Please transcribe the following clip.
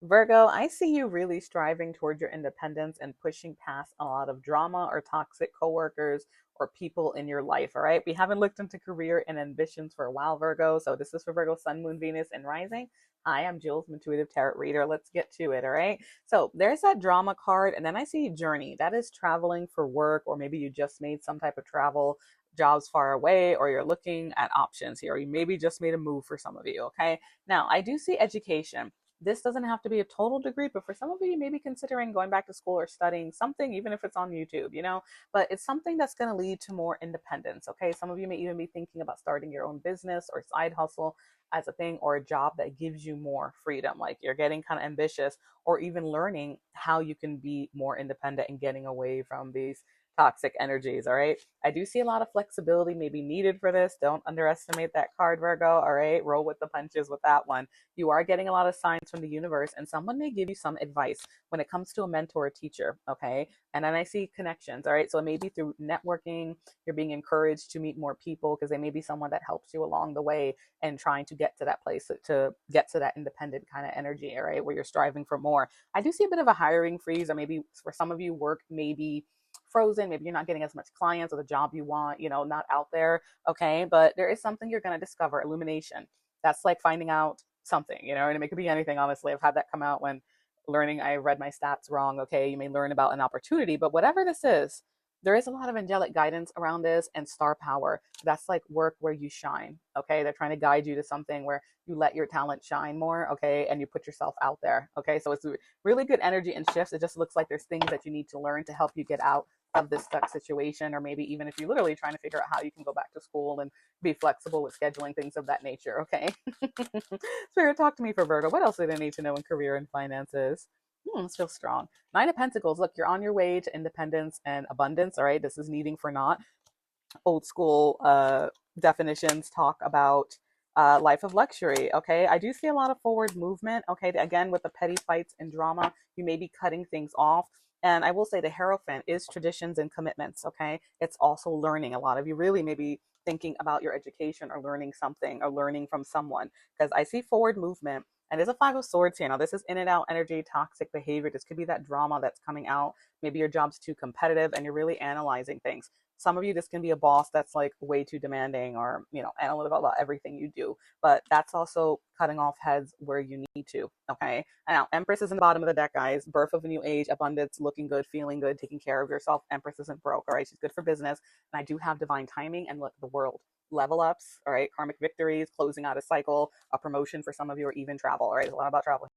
Virgo, I see you really striving towards your independence and pushing past a lot of drama or toxic coworkers or people in your life. All right. We haven't looked into career and ambitions for a while, Virgo. So this is for Virgo, Sun, Moon, Venus, and Rising. Hi, I'm Jules, I'm intuitive tarot reader. Let's get to it. All right. So there's that drama card. And then I see journey. That is traveling for work, or maybe you just made some type of travel jobs far away, or you're looking at options here. Or you maybe just made a move for some of you. Okay. Now, I do see education. This doesn't have to be a total degree, but for some of you, you may be considering going back to school or studying something, even if it's on YouTube. But it's something that's going to lead to more independence. Okay. Some of you may even be thinking about starting your own business or side hustle as a thing, or a job that gives you more freedom. Like you're getting kind of ambitious, or even learning how you can be more independent and getting away from these toxic energies. All right. I do see a lot of flexibility maybe needed for this. Don't underestimate that card, Virgo. All right. Roll with the punches with that one. You are getting a lot of signs from the universe, and someone may give you some advice when it comes to a mentor or teacher. Okay. And then I see connections. All right. So it may be through networking, you're being encouraged to meet more people because they may be someone that helps you along the way and trying to get to that place, to get to that independent kind of energy. All right. Where you're striving for more. I do see a bit of a hiring freeze, or maybe for some of you, work maybe frozen. Maybe you're not getting as much clients or the job you want, not out there. Okay. But there is something you're going to discover, illumination. That's like finding out something, and it could be anything. Honestly, I've had that come out when learning, I read my stats wrong. Okay. You may learn about an opportunity, but whatever this is, there is a lot of angelic guidance around this and star power. That's like work where you shine. Okay. They're trying to guide you to something where you let your talent shine more. Okay. And you put yourself out there. Okay. So it's really good energy and shifts. It just looks like there's things that you need to learn to help you get out of this stuck situation, or maybe even if you're literally trying to figure out how you can go back to school and be flexible with scheduling, things of that nature. Okay. Spirit, talk to me for Virgo. What else do they need to know in career and finances? This feels strong. Nine of Pentacles. Look, you're on your way to independence and abundance. All right. This is needing for not. Old school definitions talk about life of luxury. Okay. I do see a lot of forward movement. Okay. Again, with the petty fights and drama, you may be cutting things off. And I will say the Hierophant is traditions and commitments. Okay. It's also learning. A lot of you really may be thinking about your education or learning something or learning from someone, because I see forward movement. And there's a Five of Swords here. Now, this is in and out energy, toxic behavior. This could be that drama that's coming out. Maybe your job's too competitive and you're really analyzing things. Some of you, this can be a boss that's like way too demanding, or analytical about everything you do. But that's also cutting off heads where you need to. Okay. And now Empress is in the bottom of the deck, guys. Birth of a new age, abundance, looking good, feeling good, taking care of yourself. Empress isn't broke. All right. She's good for business. And I do have divine timing and look, the world. Level ups, all right, karmic victories, closing out a cycle, a promotion for some of you, or even travel. All right, it's a lot about travel.